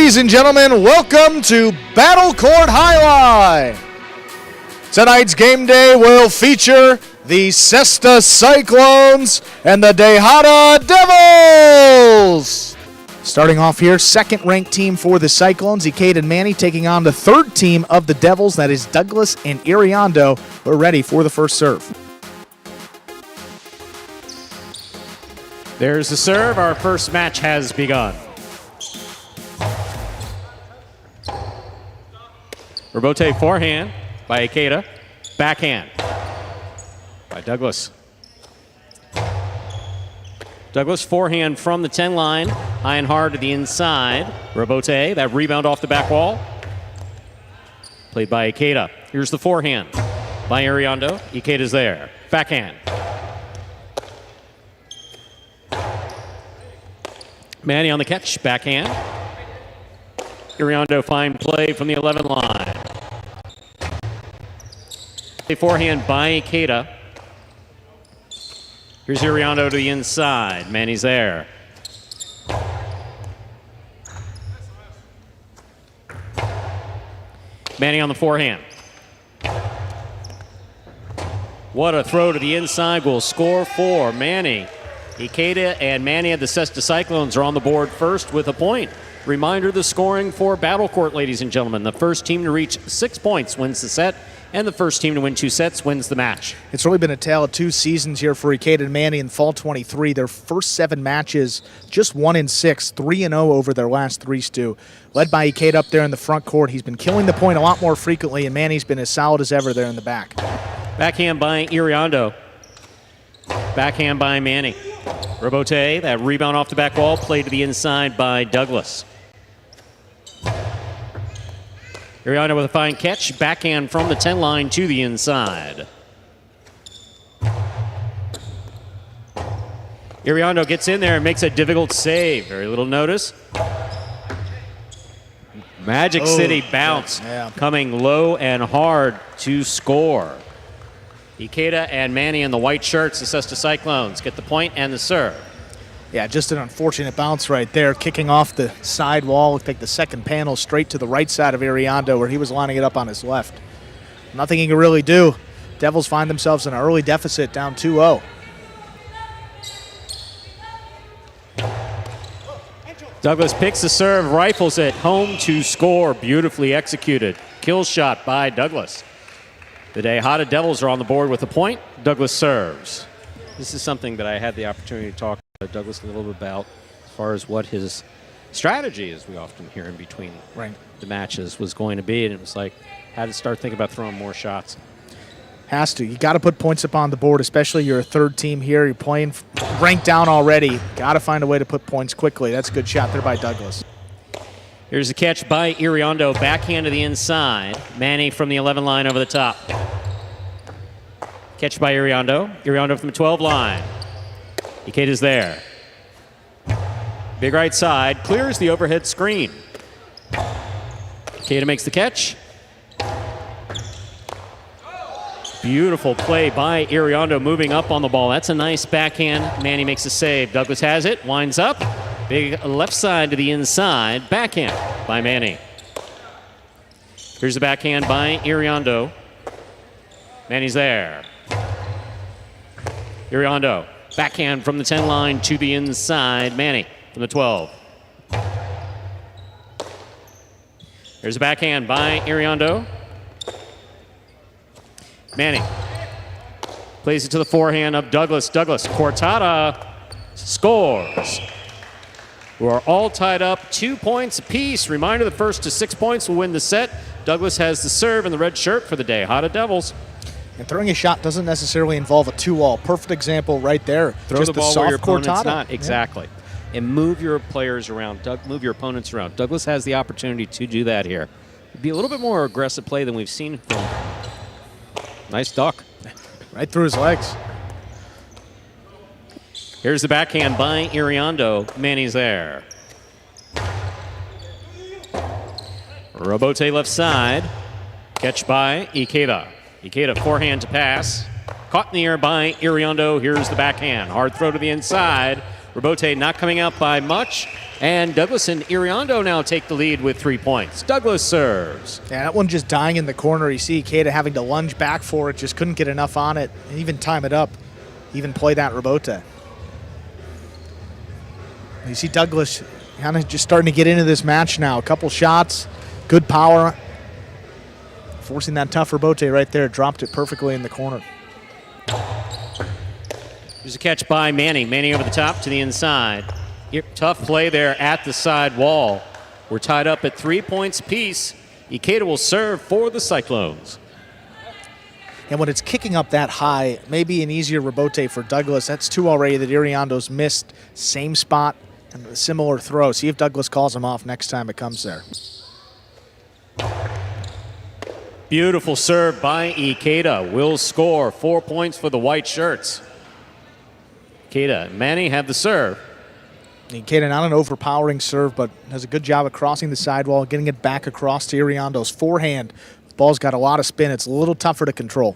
Ladies and gentlemen, welcome to Battle Court Jai-Alai. Tonight's game day will feature the Cesta Cyclones and the Tejada Devils. Starting off here, second-ranked team for the Cyclones, Ikeda Manny taking on the third team of the Devils, that is Douglas and Iriondo. We're ready for the first serve. There's the serve. Our first match has begun. Robote forehand by Ikeda. Backhand by Douglas. Douglas forehand from the 10 line. High and hard to the inside. Robote, that rebound off the back wall. Played by Ikeda. Here's the forehand by Iriondo. Ikeda's there. Backhand. Manny on the catch. Backhand. Iriondo fine play from the 11 line. Forehand by Ikeda. Here's Iriondo to the inside. Manny's there. Manny on the forehand. What a throw to the inside will score for Manny. Ikeda and Manny of the Cesta Cyclones are on the board first with a point. Reminder, the scoring for Battle Court, ladies and gentlemen. The first team to reach 6 points wins the set, and the first team to win 2 sets wins the match. It's really been a tale of 2 seasons here for Ikeda and Manny in Fall 23. Their first 7 matches, just 1-6, 3-0 over their last 3, Stu. Led by Ikeda up there in the front court. He's been killing the point a lot more frequently, and Manny's been as solid as ever there in the back. Backhand by Iriondo. Backhand by Manny. Robote, that rebound off the back wall, played to the inside by Douglas. Iriondo with a fine catch. Backhand from the 10 line to the inside. Iriondo gets in there and makes a difficult save. Very little notice. Magic City bounce. Coming low and hard to score. Ikeda and Manny in the white shirts, the Cesta Cyclones, get the point and the serve. Yeah, just an unfortunate bounce right there. Kicking off the side wall, looked like the second panel straight to the right side of Iriondo where he was lining it up on his left. Nothing he can really do. Devils find themselves in an early deficit, down 2-0. Douglas picks the serve, rifles it home to score. Beautifully executed. Kill shot by Douglas. The Tejada Devils are on the board with a point. Douglas serves. This is something that I had the opportunity to talk to Douglas a little bit about as far as what his strategy, as we often hear in between the matches, was going to be. And it was like, had to start thinking about throwing more shots. Has to. You got to put points up on the board, especially you're a third team here. You're playing ranked down already. Got to find a way to put points quickly. That's a good shot there by Douglas. Here's a catch by Iriondo. Backhand to the inside. Manny from the 11 line over the top. Catch by Iriondo. Iriondo from the 12 line. Ikeda's there. Big right side. Clears the overhead screen. Ikeda makes the catch. Beautiful play by Iriondo moving up on the ball. That's a nice backhand. Manny makes the save. Douglas has it. Winds up. Big left side to the inside. Backhand by Manny. Here's the backhand by Iriondo. Manny's there. Iriondo. Backhand from the 10 line to the inside. Manny from the 12. There's a backhand by Iriondo. Manny plays it to the forehand of Douglas. Douglas, Cortada scores. We're all tied up 2 points apiece. Reminder, the first to 6 points will win the set. Douglas has the serve in the red shirt for the Tejada Devils. And throwing a shot doesn't necessarily involve a 2-all. Perfect example right there. Throw just the ball where your opponent's Cortada. not. Exactly. Yeah. And move your players around. Move your opponents around. Douglas has the opportunity to do that here. It'd be a little bit more aggressive play than we've seen from him. Nice duck. Right through his legs. Here's the backhand by Iriondo. Manny's there. Robote left side. Catch by Ikeda. Ikeda forehand to pass. Caught in the air by Iriondo. Here's the backhand. Hard throw to the inside. Robote not coming out by much. And Douglas and Iriondo now take the lead with 3 points. Douglas serves. Yeah, that one just dying in the corner. You see Ikeda having to lunge back for it, just couldn't get enough on it, and even time it up, even play that rebote. You see Douglas kind of just starting to get into this match now. A couple shots, good power, forcing that tough rebote right there. Dropped it perfectly in the corner. There's a catch by Manny. Manny over the top to the inside. Tough play there at the side wall. We're tied up at 3 points apiece. Ikeda will serve for the Cyclones. And when it's kicking up that high, maybe an easier rebote for Douglas. That's two already that Iriondo's missed. Same spot and a similar throw. See if Douglas calls him off next time it comes there. Beautiful serve by Ikeda. Will score 4 points for the white shirts. Ikeda and Manny have the serve. Ikeda, not an overpowering serve, but does a good job of crossing the sidewall, getting it back across to Iriondo's forehand. Ball's got a lot of spin. It's a little tougher to control.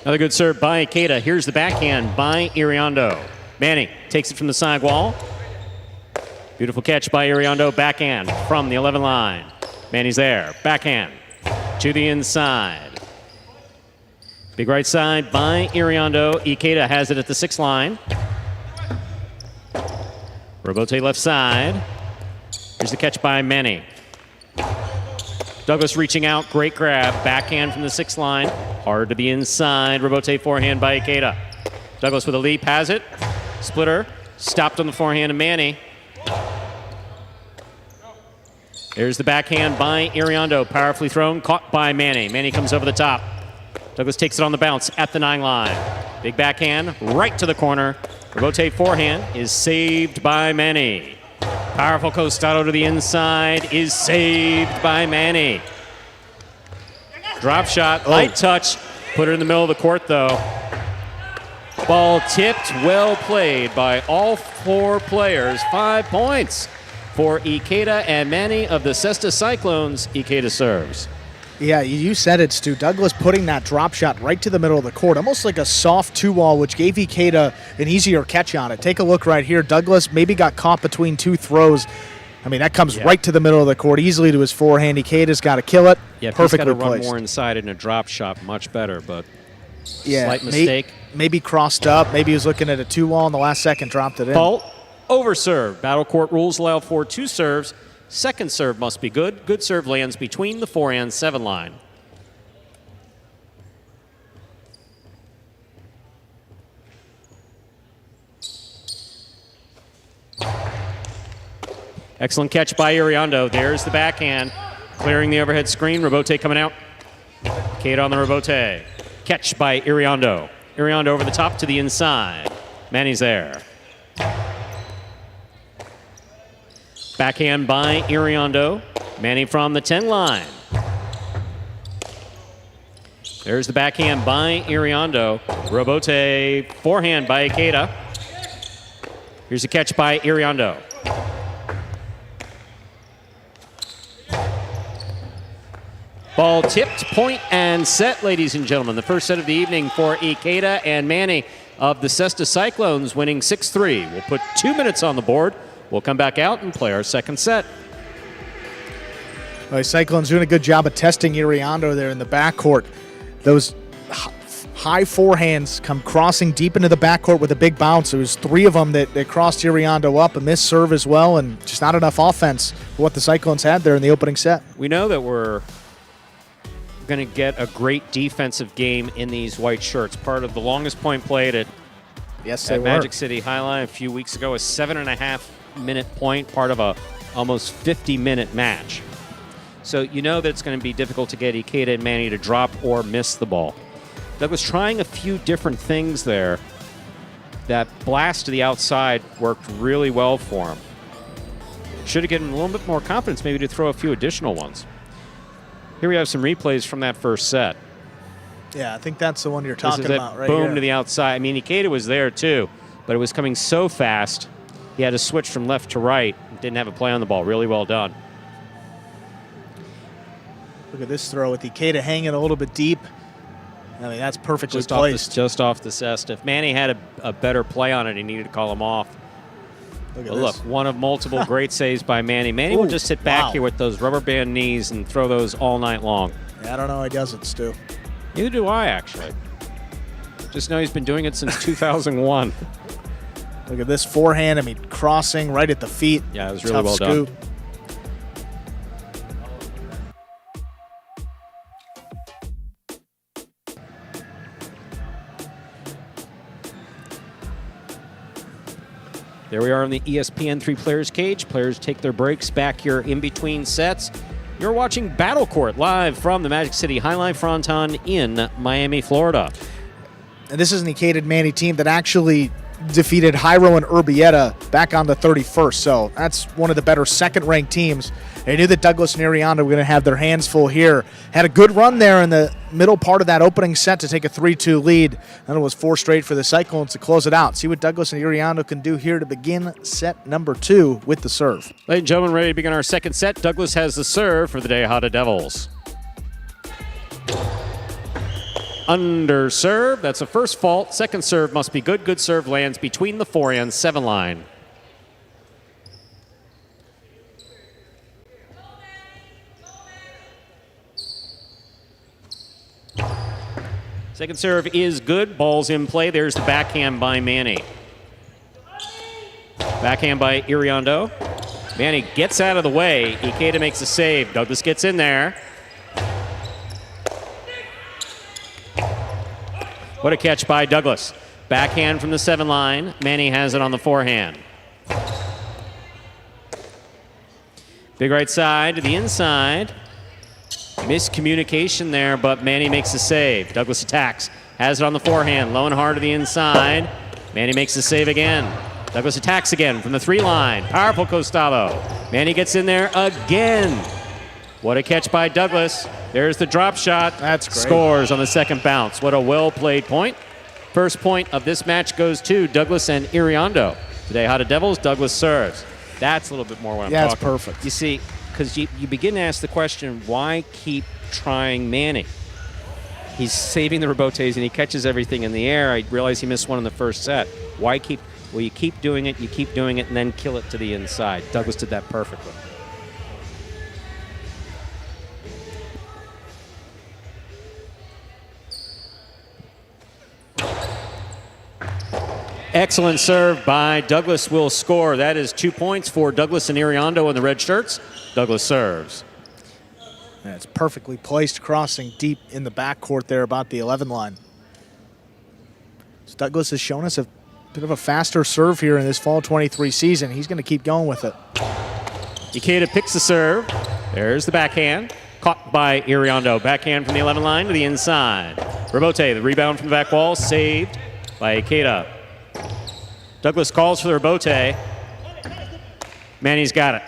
Another good serve by Ikeda. Here's the backhand by Iriondo. Manny takes it from the side wall. Beautiful catch by Iriondo. Backhand from the 11 line. Manny's there. Backhand to the inside. Big right side by Iriondo. Ikeda has it at the 6 line. Rebote left side. Here's the catch by Manny. Douglas reaching out. Great grab. Backhand from the 6 line. Hard to the inside. Rebote forehand by Ikeda. Douglas with a leap has it. Splitter. Stopped on the forehand of Manny. There's the backhand by Iriondo. Powerfully thrown. Caught by Manny. Manny comes over the top. Douglas takes it on the bounce at the 9 line. Big backhand right to the corner. Rebote forehand is saved by Manny. Powerful costado to the inside is saved by Manny. Drop shot, light touch. Put it in the middle of the court though. Ball tipped, well played by all 4 players. 5 points for Ikeda and Manny of the Cesta Cyclones. Ikeda serves. Yeah, you said it, Stu. Douglas putting that drop shot right to the middle of the court, almost like a soft 2-wall, which gave Ikeda an easier catch on it. Take a look right here. Douglas maybe got caught between 2 throws. I mean, that comes right to the middle of the court, easily to his forehand. Ikeda's got to kill it. Yeah, perfectly he's got to run placed. more inside in a drop shot, much better, but yeah, slight mistake. Maybe crossed up. Maybe he was looking at a 2-wall in the last second, dropped it in. Fault, over serve. Battle court rules allow for 2 serves. Second serve must be good. Good serve lands between the 4 and 7 line. Excellent catch by Iriondo. There's the backhand. Clearing the overhead screen. Rebote coming out. Ikeda on the rebote. Catch by Iriondo. Iriondo over the top to the inside. Manny's there. Backhand by Iriondo. Manny from the 10 line. There's the backhand by Iriondo. Rebote forehand by Ikeda. Here's a catch by Iriondo. Ball tipped, point and set, ladies and gentlemen. The first set of the evening for Ikeda and Manny of the Cesta Cyclones, winning 6-3. We'll put 2 minutes on the board. We'll come back out and play our second set. Well, the Cyclones doing a good job of testing Iriondo there in the backcourt. Those high forehands come crossing deep into the backcourt with a big bounce. There was 3 of them that crossed Iriondo up, a missed serve as well, and just not enough offense for what the Cyclones had there in the opening set. We know that we're going to get a great defensive game in these white shirts. Part of the longest point played at Magic City Jai-Alai a few weeks ago, a 7.5-minute point, part of a almost 50-minute match. So you know that it's going to be difficult to get Ikeda and Manny to drop or miss the ball. Douglas trying a few different things there. That blast to the outside worked really well for him. Should have given him a little bit more confidence maybe to throw a few additional ones. Here we have some replays from that first set. Yeah, I think that's the one you're talking about right boom here. to the outside. I mean, Ikeda was there too, but it was coming so fast, he had to switch from left to right. Didn't have a play on the ball. Really well done. Look at this throw with Ikeda hanging a little bit deep. I mean, that's perfectly placed. Just off the cest. If Manny had a better play on it, he needed to call him off. Look, one of multiple great saves by Manny. Manny will just sit back here with those rubber band knees and throw those all night long. Yeah, I don't know how he does it, Stu. Neither do I, actually. Just know he's been doing it since 2001. Look at this forehand. I mean, crossing right at the feet. Yeah, it was really well done. There we are in the ESPN 3 Players Cage. Players take their breaks back here in between sets. You're watching Battle Court live from the Magic City Jai-Alai Fronton in Miami, Florida. And this is an Ikeda Manny team that actually defeated Jairo and Urbieta back on the 31st. So that's one of the better second-ranked teams. They knew that Douglas and Iriondo were going to have their hands full here. Had a good run there in the middle part of that opening set to take a 3-2 lead. Then it was 4 straight for the Cyclones to close it out. See what Douglas and Iriondo can do here to begin set number 2 with the serve. Ladies and gentlemen, ready to begin our second set. Douglas has the serve for the DeHada Devils. Under serve, that's a first fault. Second serve must be good. Good serve lands between the forehand 7 line. Second serve is good. Ball's in play. There's the backhand by Manny. Backhand by Iriondo. Manny gets out of the way. Ikeda makes a save. Douglas gets in there. What a catch by Douglas. Backhand from the 7 line. Manny has it on the forehand. Big right side to the inside. Miscommunication there, but Manny makes the save. Douglas attacks. Has it on the forehand. Low and hard to the inside. Manny makes the save again. Douglas attacks again from the 3 line. Powerful costado. Manny gets in there again. What a catch by Douglas. There's the drop shot. That's great. Scores on the second bounce. What a well-played point. First point of this match goes to Douglas and Iriondo. Today, DeHada Devils, Douglas serves. That's a little bit more what I'm talking. Yeah, it's perfect. You see, because you begin to ask the question, why keep trying Manny? He's saving the rebotes and he catches everything in the air. I realize he missed one in the first set. Why keep? Well, you keep doing it, and then kill it to the inside. Douglas did that perfectly. Excellent serve by Douglas will score. That is 2 points for Douglas and Iriondo in the red shirts. Douglas serves. Yeah, it's perfectly placed, crossing deep in the backcourt there about the 11 line. So Douglas has shown us a bit of a faster serve here in this fall 23 season. He's going to keep going with it. Ikeda picks the serve. There's the backhand. Caught by Iriondo. Backhand from the 11 line to the inside. Rebote, the rebound from the back wall, saved by Ikeda. Douglas calls for the rebote. Manny's got it.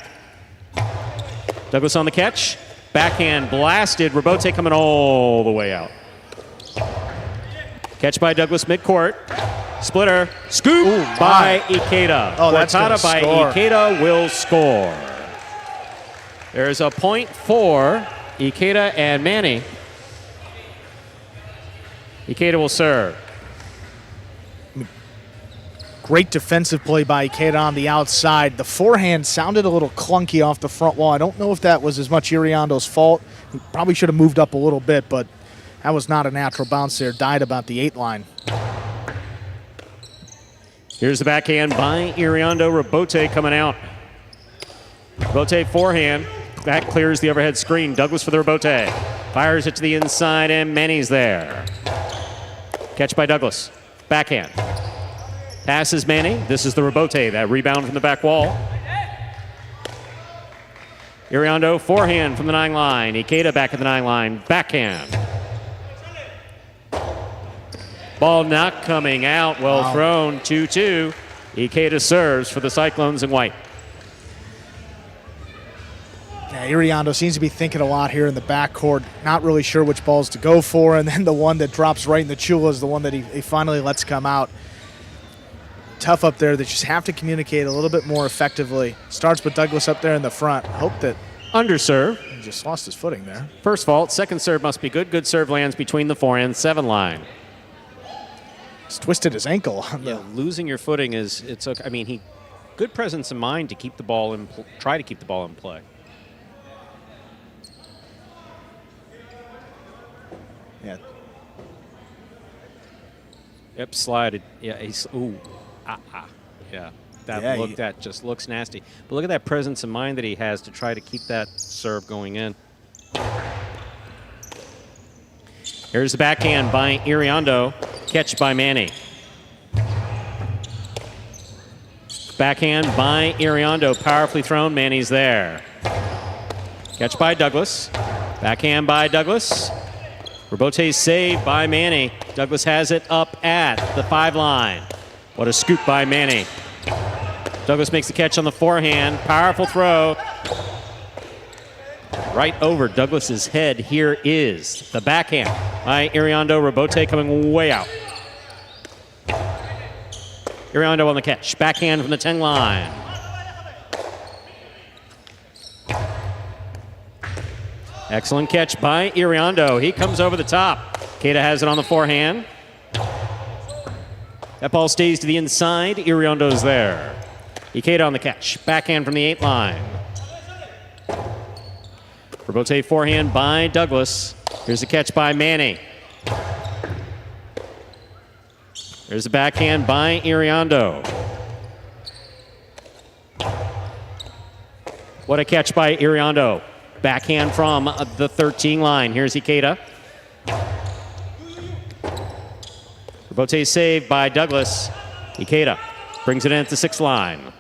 Douglas on the catch. Backhand blasted. Rebote coming all the way out. Catch by Douglas midcourt. Splitter. Scoop by Ikeda. Oh, that's gonna by score. Ikeda will score. There's a point for Ikeda and Manny. Ikeda will serve. Great defensive play by Ikeda on the outside. The forehand sounded a little clunky off the front wall. I don't know if that was as much Iriondo's fault. He probably should have moved up a little bit, but that was not a natural bounce there. Died about the 8 line. Here's the backhand by Iriondo. Rebote coming out. Rebote forehand. That clears the overhead screen. Douglas for the rebote. Fires it to the inside, and Manny's there. Catch by Douglas. Backhand. Passes Manny. This is the rebote. That rebound from the back wall. Iriondo forehand from the 9 line. Ikeda back at the 9 line. Backhand. Ball not coming out. Well thrown. 2-2. Ikeda serves for the Cyclones in white. Yeah, Iriondo seems to be thinking a lot here in the backcourt. Not really sure which balls to go for, and then the one that drops right in the chula is the one that he finally lets come out. Tough up there. They just have to communicate a little bit more effectively. Starts with Douglas up there in the front. Hope that Under serve. He just lost his footing there. First fault, second serve must be good. Good serve lands between the 4 and 7 line. He's twisted his ankle. Losing your footing it's okay. I mean, he good presence of mind to keep the ball in, try to keep the ball in play. Yeah. Yep, slided. Yeah, he's Yeah, that just looks nasty. But look at that presence of mind that he has to try to keep that serve going in. Here's the backhand by Iriondo. Catch by Manny. Backhand by Iriondo. Powerfully thrown. Manny's there. Catch by Douglas. Backhand by Douglas. Rebote saved by Manny. Douglas has it up at the 5 line. What a scoop by Manny. Douglas makes the catch on the forehand. Powerful throw. Right over Douglas's head. Here is the backhand by Iriondo. Rebote coming way out. Iriondo on the catch. Backhand from the 10 line. Excellent catch by Iriondo. He comes over the top. Ikeda has it on the forehand. That ball stays to the inside. Iriondo's there. Ikeda on the catch. Backhand from the 8 line. Rebote forehand by Douglas. Here's the catch by Manny. There's the backhand by Iriondo. What a catch by Iriondo. Backhand from the 13 line. Here's Ikeda. Rebote saved by Douglas. Ikeda brings it in at the 6 line.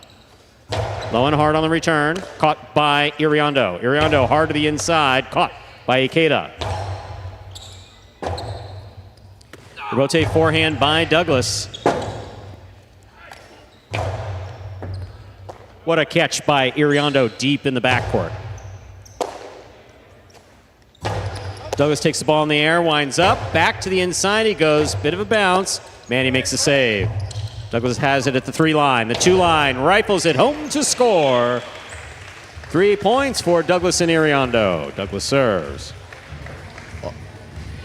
Low and hard on the return. Caught by Iriondo. Iriondo hard to the inside. Caught by Ikeda. Rebote forehand by Douglas. What a catch by Iriondo deep in the backcourt. Douglas takes the ball in the air, winds up, back to the inside he goes, bit of a bounce. Manny makes the save. Douglas has it at the 3 line, the 2 line, rifles it home to score. 3 points for Douglas and Iriondo. Douglas serves.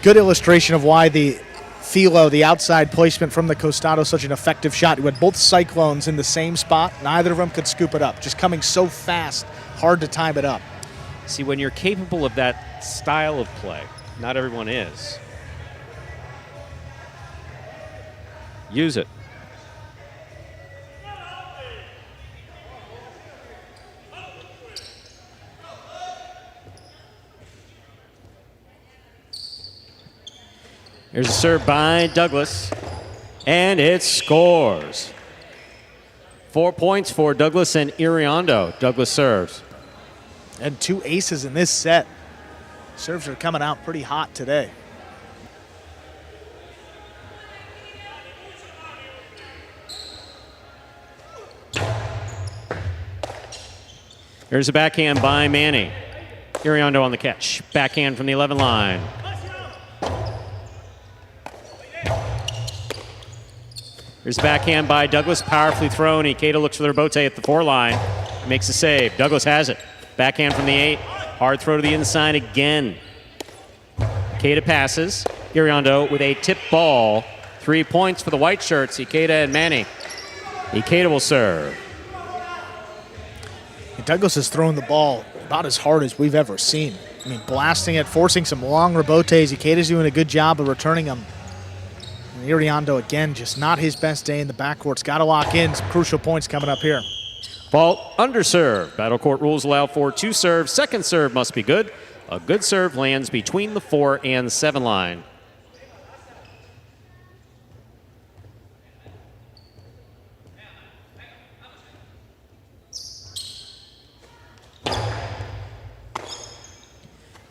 Good illustration of why the Philo, the outside placement from the Costado, such an effective shot. You had both Cyclones in the same spot. Neither of them could scoop it up. Just coming so fast, hard to time it up. See, when you're capable of that style of play, not everyone is. Use it. Here's a serve by Douglas, and it scores. 4 points for Douglas and Iriondo. Douglas serves. And 2 aces in this set. Serves are coming out pretty hot today. Here's a backhand by Manny. Iriondo on the catch. Backhand from the 11 line. Here's a backhand by Douglas, powerfully thrown. Ikeda looks for the rebote at the 4 line. Makes the save. Douglas has it. Backhand from the 8. Hard throw to the inside again. Ikeda passes. Iriondo with a tip ball. 3 points for the white shirts, Ikeda and Manny. Ikeda will serve. And Douglas has thrown the ball about as hard as we've ever seen. I mean, blasting it, forcing some long rebotes. Ikeda's doing a good job of returning them. And Iriondo, again, just not his best day in the backcourt's got to lock in. Some crucial points coming up here. Fault, underserve. Battle court rules allow for 2 serves. Second serve must be good. A good serve lands between the 4 and 7 line.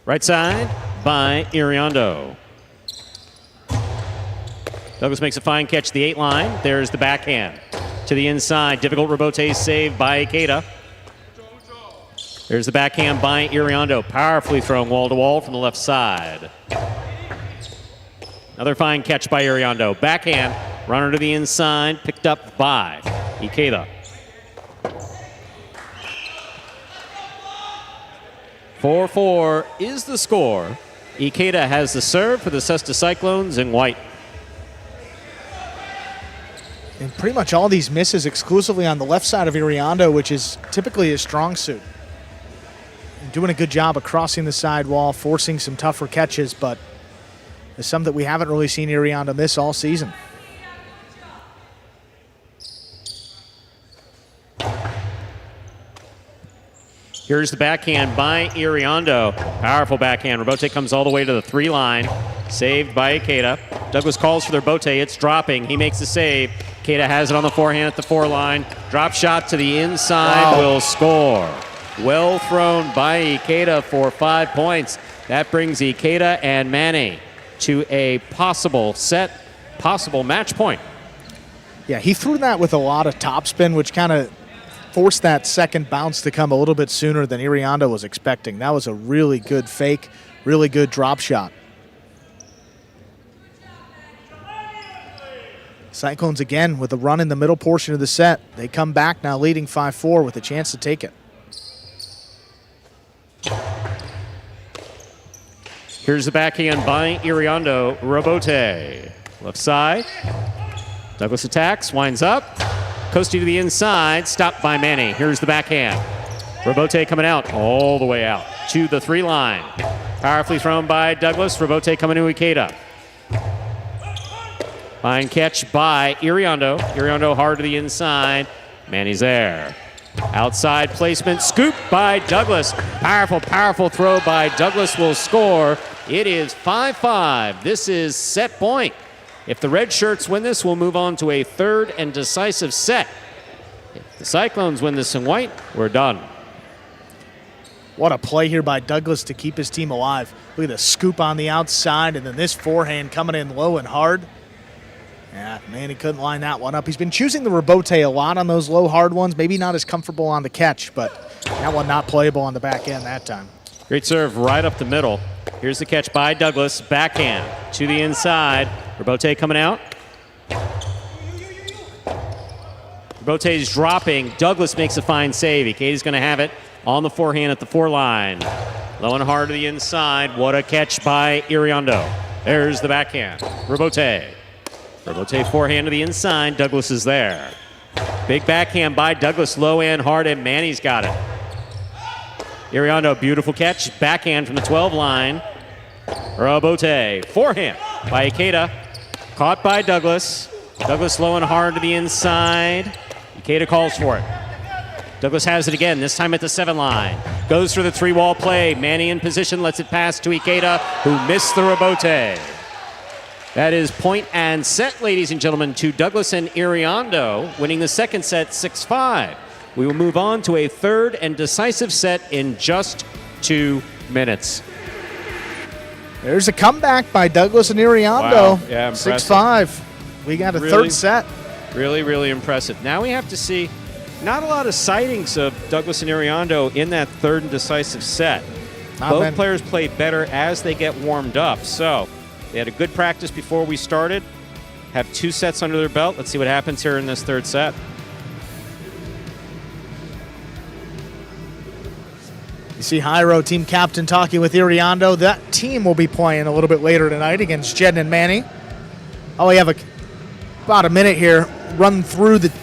Right side by Iriondo. Douglas makes a fine catch, the 8 line. There's the backhand to the inside. Difficult rebote save by Ikeda. There's the backhand by Iriondo. Powerfully thrown wall to wall from the left side. Another fine catch by Iriondo. Backhand, runner to the inside, picked up by Ikeda. 4-4 is the score. Ikeda has the serve for the Cesta Cyclones in white. And pretty much all these misses exclusively on the left side of Iriondo, which is typically his strong suit. And doing a good job of crossing the sidewall, forcing some tougher catches, but there's some that we haven't really seen Iriondo miss all season. Here's the backhand by Iriondo. Powerful backhand. Rebote comes all the way to the 3 line. Saved by Ikeda. Douglas calls for their bote. It's dropping. He makes the save. Ikeda has it on the forehand at the 4 line. Drop shot to the inside. Will score. Well thrown by Ikeda for 5 points. That brings Ikeda and Manny to a possible match point. Yeah, he threw that with a lot of topspin, which kind of forced that second bounce to come a little bit sooner than Iriondo was expecting. That was a really good fake, really good drop shot. Cyclones again with a run in the middle portion of the set. They come back now leading 5-4 with a chance to take it. Here's the backhand by Iriondo. Rebote. Left side. Douglas attacks, winds up. Coasting to the inside, stopped by Manny. Here's the backhand. Rebote coming out, all the way out to the 3 line. Powerfully thrown by Douglas. Rebote coming to Ikeda. Fine catch by Iriondo. Iriondo hard to the inside. Manny's there. Outside placement, scoop by Douglas. Powerful, powerful throw by Douglas will score. It is 5-5. This is set point. If the red shirts win this, we'll move on to a 3rd and decisive set. If the Cyclones win this in white, we're done. What a play here by Douglas to keep his team alive. Look at the scoop on the outside, and then this forehand coming in low and hard. Yeah, man, he couldn't line that one up. He's been choosing the rebote a lot on those low, hard ones. Maybe not as comfortable on the catch, but that one not playable on the back end that time. Great serve right up the middle. Here's the catch by Douglas. Backhand to the inside. Rebote coming out. Rebote's dropping. Douglas makes a fine save. Ikeda's going to have it on the forehand at the 4 line. Low and hard to the inside. What a catch by Iriondo. There's the backhand. Rebote. Rebote forehand to the inside. Douglas is there. Big backhand by Douglas. Low and hard, and Manny's got it. Iriondo, beautiful catch. Backhand from the 12 line. Rebote. Forehand by Ikeda. Caught by Douglas. Douglas low and hard to the inside. Ikeda calls for it. Douglas has it again, this time at the 7 line. Goes for the 3-wall play. Manny in position, lets it pass to Ikeda, who missed the rebote. That is point and set, ladies and gentlemen, to Douglas and Iriondo, winning the second set 6-5. We will move on to a 3rd and decisive set in just 2 minutes. There's a comeback by Douglas and Iriondo. Wow. Yeah, 6-5. We got a 3rd set. Really, really impressive. Now we have to see not a lot of sightings of Douglas and Iriondo in that 3rd and decisive set. Both players play better as they get warmed up. So they had a good practice before we started. Have 2 sets under their belt. Let's see what happens here in this 3rd set. You see Jairo, team captain, talking with Iriondo. That team will be playing a little bit later tonight against Jed and Manny. Oh, we have about a minute here. Run through the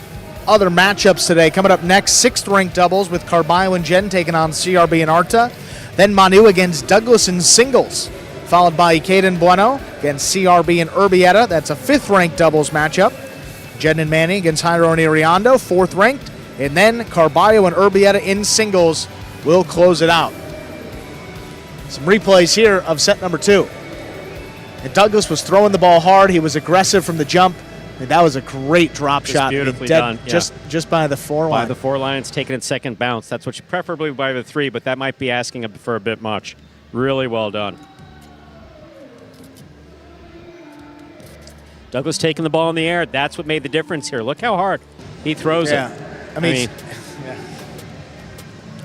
other matchups today. Coming up next, 6th ranked doubles with Carballo and Jen taking on CRB and Arta. Then Manu against Douglas in singles, followed by Ikeda and Bueno against CRB and Urbieta. That's a 5th ranked doubles matchup. Jen and Manny against Jairo and Iriondo, 4th ranked. And then Carballo and Urbieta in singles will close it out. Some replays here of set number 2. And Douglas was throwing the ball hard. He was aggressive from the jump. And that was a great drop shot. Beautifully done. Yeah. Just by the 4 line. By the 4 line, it's taking its second bounce. That's what you preferably by the 3, but that might be asking for a bit much. Really well done. Douglas taking the ball in the air. That's what made the difference here. Look how hard he throws it. I mean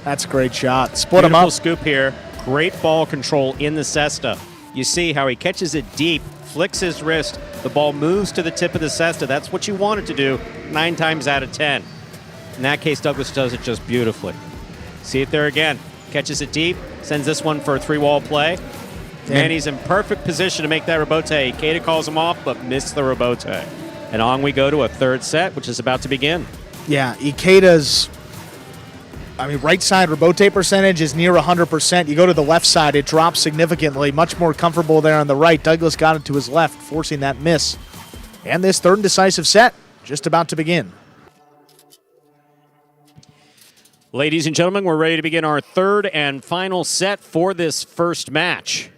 that's a great shot. Split him up. Scoop here. Great ball control in the cesta. You see how he catches it deep, flicks his wrist. The ball moves to the tip of the cesta. That's what you want it to do 9 times out of 10. In that case, Douglas does it just beautifully. See it there again. catches it deep, sends this one for a 3-wall play. Manny's in perfect position to make that rebote. Ikeda calls him off, but missed the rebote. And on we go to a third set, which is about to begin. Yeah, Ikeda's, right side rebote percentage is near 100%. You go to the left side, it drops significantly. Much more comfortable there on the right. Douglas got it to his left, forcing that miss. And this third and decisive set just about to begin. Ladies and gentlemen, we're ready to begin our third and final set for this first match.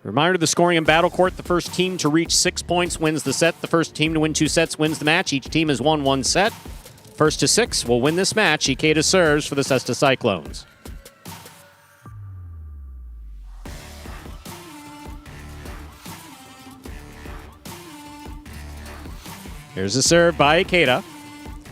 Reminder of the scoring in Battle Court. The first team to reach 6 points wins the set. The first team to win 2 sets wins the match. Each team has won 1 set. First to 6 will win this match. Ikeda serves for the Cesta Cyclones. Here's the serve by Ikeda.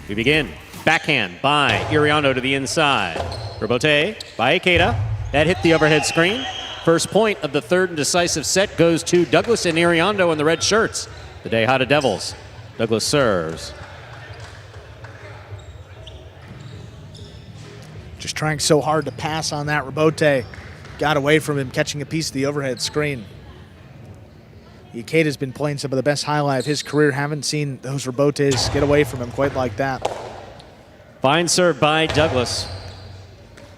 We begin. Backhand by Iriondo to the inside. Rebote by Ikeda. That hit the overhead screen. First point of the third and decisive set goes to Douglas and Iriondo in the red shirts. The DeHada Devils. Douglas serves. Just trying so hard to pass on that rebote. Got away from him, catching a piece of the overhead screen. Ikeda's been playing some of the best highlight of his career. Haven't seen those rebotes get away from him quite like that. Fine serve by Douglas.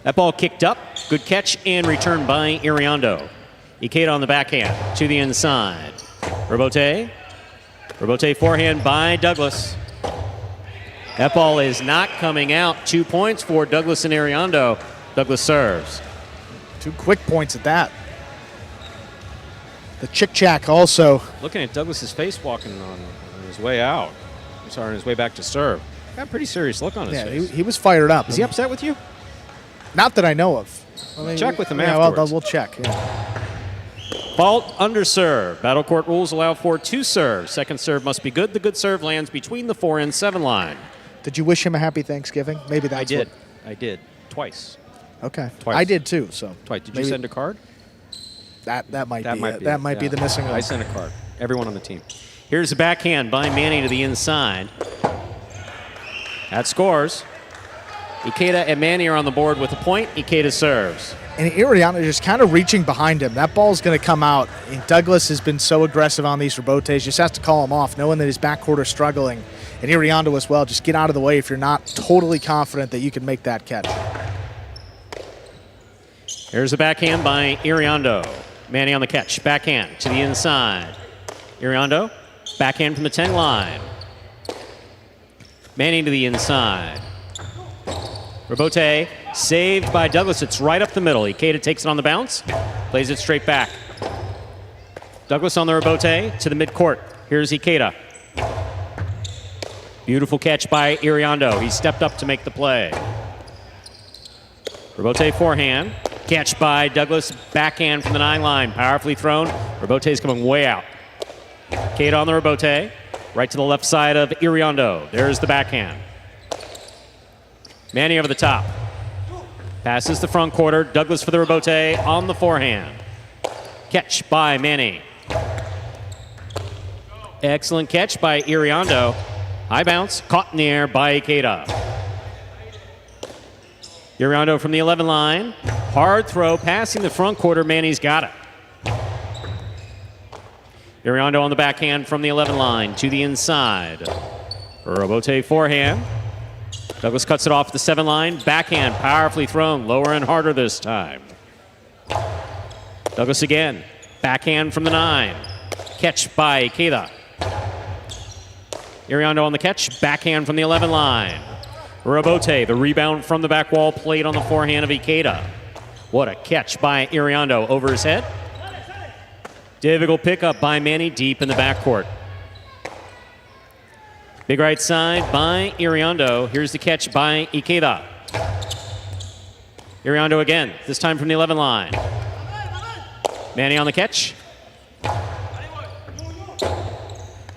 That ball kicked up. Good catch and return by Iriondo. Ikeda on the backhand to the inside. Rebote. Rebote forehand by Douglas. That ball is not coming out. 2 points for Douglas and Iriondo. Douglas serves. 2 quick points at that. The chick-chack also. Looking at Douglas's face walking on his way out. Sorry, on his way back to serve. Got a pretty serious look on his face. He was fired up. Is he upset with you? Not that I know of. Check with him afterwards. Well, we'll check. Yeah. Fault under serve. Battle Court rules allow for 2 serves. Second serve must be good. The good serve lands between the 4 and 7 line. Did you wish him a happy Thanksgiving? Maybe that's I did. Twice. Okay. Twice. I did too. So twice. Did you send a card? That might be the missing one. I sent a card. Everyone on the team. Here's the backhand by Manny to the inside. That scores. Ikeda and Manny are on the board with a point. Ikeda serves. And Iriondo just kind of reaching behind him. That ball's going to come out. And Douglas has been so aggressive on these rebotes. Just has to call him off, knowing that his backcourt are struggling. And Iriondo as well. Just get out of the way if you're not totally confident that you can make that catch. Here's the backhand by Iriondo. Manny on the catch. Backhand to the inside. Iriondo, backhand from the 10 line. Manny to the inside. Rebote saved by Douglas. It's right up the middle. Ikeda takes it on the bounce. Plays it straight back. Douglas on the rebote to the midcourt. Here's Ikeda. Beautiful catch by Iriondo. He stepped up to make the play. Rebote forehand. Catch by Douglas. Backhand from the 9 line. Powerfully thrown. Rebote's coming way out. Ikeda on the rebote. Right to the left side of Iriondo. There's the backhand. Manny over the top. Passes the front quarter. Douglas for the rebote on the forehand. Catch by Manny. Excellent catch by Iriondo. High bounce. Caught in the air by Ikeda. Iriondo from the 11 line. Hard throw. Passing the front quarter. Manny's got it. Iriondo on the backhand from the 11 line to the inside. Rebote forehand. Douglas cuts it off the 7 line. Backhand powerfully thrown. Lower and harder this time. Douglas again. Backhand from the 9. Catch by Ikeda. Iriondo on the catch. Backhand from the 11 line. Rebote, the rebound from the back wall, played on the forehand of Ikeda. What a catch by Iriondo over his head. Difficult pickup by Manny deep in the backcourt. Big right side by Iriondo. Here's the catch by Ikeda. Iriondo again, this time from the 11 line. Manny on the catch.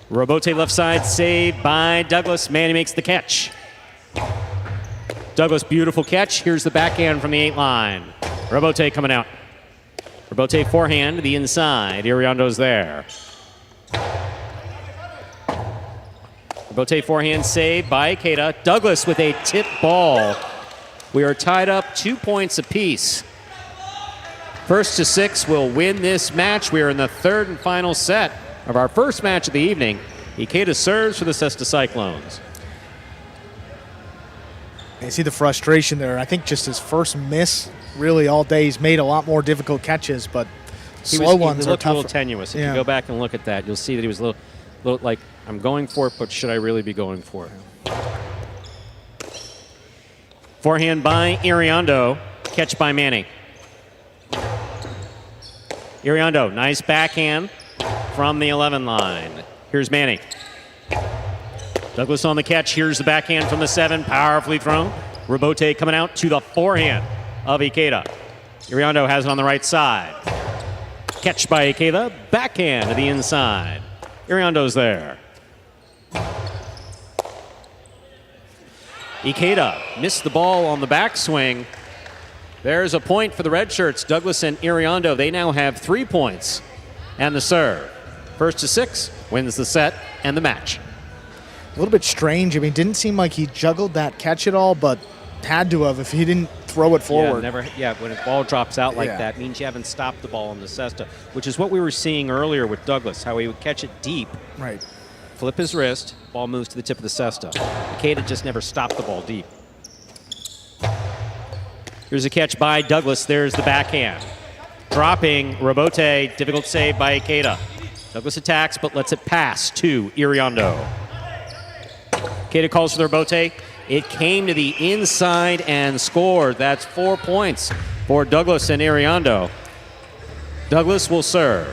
Rebote left side, saved by Douglas. Manny makes the catch. Douglas, beautiful catch. Here's the backhand from the 8 line. Rebote coming out. Rebote forehand to the inside. Iriondo's there. Rebote forehand saved by Ikeda. Douglas with a tip ball. We are tied up 2 points apiece. First to 6 will win this match. We are in the third and final set of our first match of the evening. Ikeda serves for the Cesta Cyclones. You see the frustration there. I think just his first miss really all day. He's made a lot more difficult catches, but slow ones he are looked tougher. a little tenuous. If you go back and look at that, you'll see that he was a little like, I'm going for it, but should I really be going for it? Forehand by Iriondo, catch by Manny. Iriondo, nice backhand from the 11 line. Here's Manny. Douglas on the catch. Here's the backhand from the 7, powerfully thrown. Robote coming out to the forehand of Ikeda. Iriondo has it on the right side. Catch by Ikeda, backhand to the inside. Iriondo's there. Ikeda missed the ball on the backswing. There's a point for the red shirts, Douglas and Iriondo. They now have 3 points and the serve. First to 6 wins the set and the match. A little bit strange. I mean, didn't seem like he juggled that catch at all, but had to have if he didn't throw it forward. When a ball drops out like that, means you haven't stopped the ball on the Cesta, which is what we were seeing earlier with Douglas, how he would catch it deep, right, flip his wrist, ball moves to the tip of the Cesta. Ikeda just never stopped the ball deep. Here's a catch by Douglas. There's the backhand. Dropping Robote, difficult save by Ikeda. Douglas attacks, but lets it pass to Iriondo. Ikeda calls for the Robote. It came to the inside and scored. That's 4 points for Douglas and Iriondo. Douglas will serve.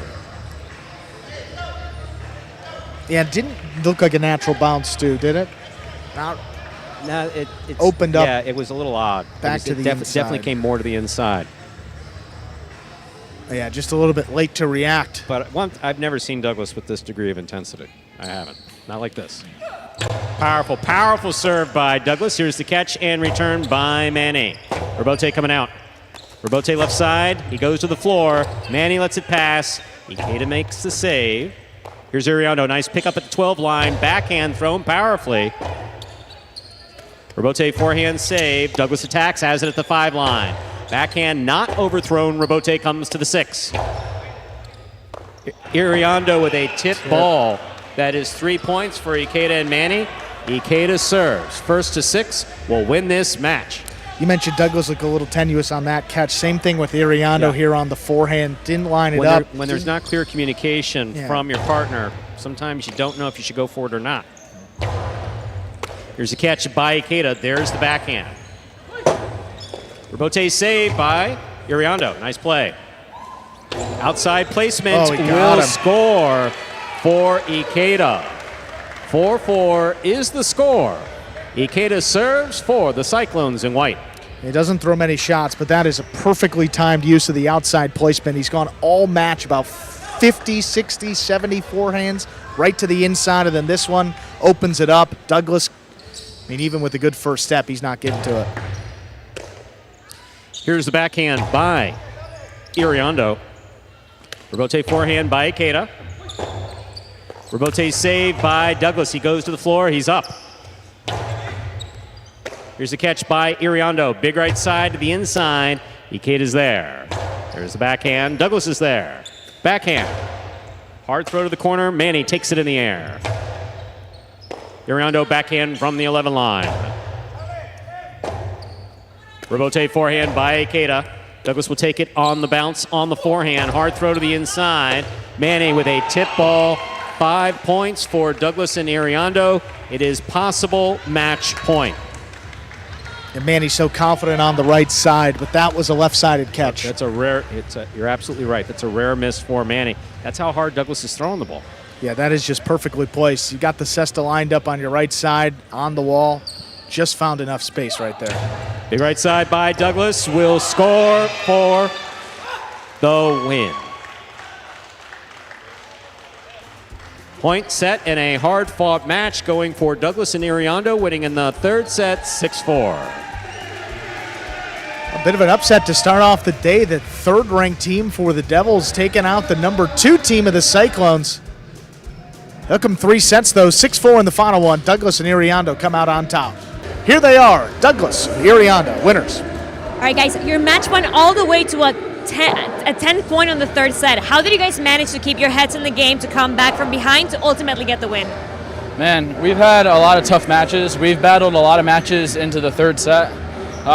Yeah, it didn't look like a natural bounce, Stu, did it? No, it opened up. Yeah, it was a little odd. Back to the inside. Definitely came more to the inside. Yeah, just a little bit late to react. But I've never seen Douglas with this degree of intensity. I haven't. Not like this. Powerful, powerful serve by Douglas. Here's the catch and return by Manny. Robote coming out. Robote left side. He goes to the floor. Manny lets it pass. Ikeda makes the save. Here's Iriondo. Nice pickup at the 12 line. Backhand thrown powerfully. Robote forehand save. Douglas attacks, has it at the 5 line. Backhand not overthrown. Robote comes to the 6. Iriondo with a tip ball. That is 3 points for Ikeda and Manny. Ikeda serves. First to 6 will win this match. You mentioned Douglas looked a little tenuous on that catch. Same thing with Iriondo here on the forehand. Didn't line it up. When there's not clear communication from your partner, sometimes you don't know if you should go for it or not. Here's a catch by Ikeda. There's the backhand. Robote saved by Iriondo. Nice play. Outside placement will score for Ikeda. 4-4 is the score. Ikeda serves for the Cyclones in white. He doesn't throw many shots, but that is a perfectly timed use of the outside placement. He's gone all match, about 50, 60, 70 forehands right to the inside, and then this one opens it up. Douglas, I mean, even with a good first step, he's not getting to it. Here's the backhand by Iriondo. Robote forehand by Ikeda. Robote saved by Douglas. He goes to the floor. He's up. Here's a catch by Iriondo. Big right side to the inside. Ikeda's there. There's the backhand. Douglas is there. Backhand. Hard throw to the corner. Manny takes it in the air. Iriondo backhand from the 11 line. Robote forehand by Ikeda. Douglas will take it on the bounce on the forehand. Hard throw to the inside. Manny with a tip ball. 5 points for Douglas and Iriondo. It is possible match point. And Manny's so confident on the right side, but that was a left-sided catch. That's a rare, you're absolutely right. That's a rare miss for Manny. That's how hard Douglas is throwing the ball. Yeah, that is just perfectly placed. You got the Cesta lined up on your right side, on the wall. Just found enough space right there. Big right side by Douglas will score for the win. Point set in a hard-fought match going for Douglas and Iriondo, winning in the third set 6-4. A bit of an upset to start off the day. The third-ranked team for the Devils taking out the number 2 team of the Cyclones. Took them 3 sets, though. 6-4 in the final one. Douglas and Iriondo come out on top. Here they are, Douglas Iriondo, winners. All right, guys, your match went all the way to a 10th point on the third set. How did you guys manage to keep your heads in the game to come back from behind to ultimately get the win? Man, we've had a lot of tough matches. We've battled a lot of matches into the third set.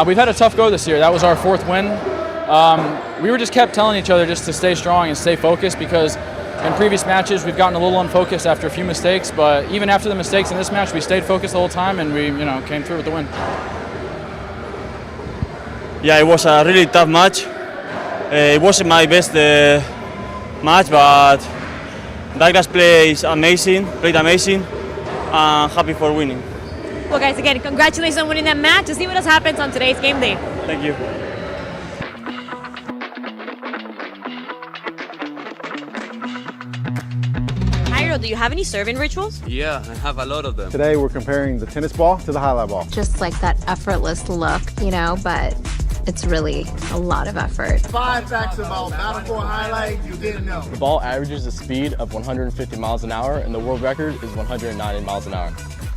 We've had a tough go this year. That was our 4th win. We were just kept telling each other just to stay strong and stay focused, because in previous matches we've gotten a little unfocused after a few mistakes, but even after the mistakes in this match we stayed focused the whole time and we came through with the win. Yeah, it was a really tough match. It wasn't my best match, but Douglas played amazing. I'm happy for winning. Well, guys, again, congratulations on winning that match. To see what else happens on today's game day. Thank you. Jairo, do you have any serving rituals? Yeah, I have a lot of them. Today we're comparing the tennis ball to the highlight ball. Just like that effortless look, but it's really a lot of effort. 5 facts about Battle Court Jai-Alai you didn't know. The ball averages a speed of 150 miles an hour, and the world record is 190 miles an hour.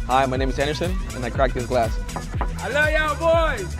Hi, my name is Anderson, and I cracked this glass. I love y'all boys.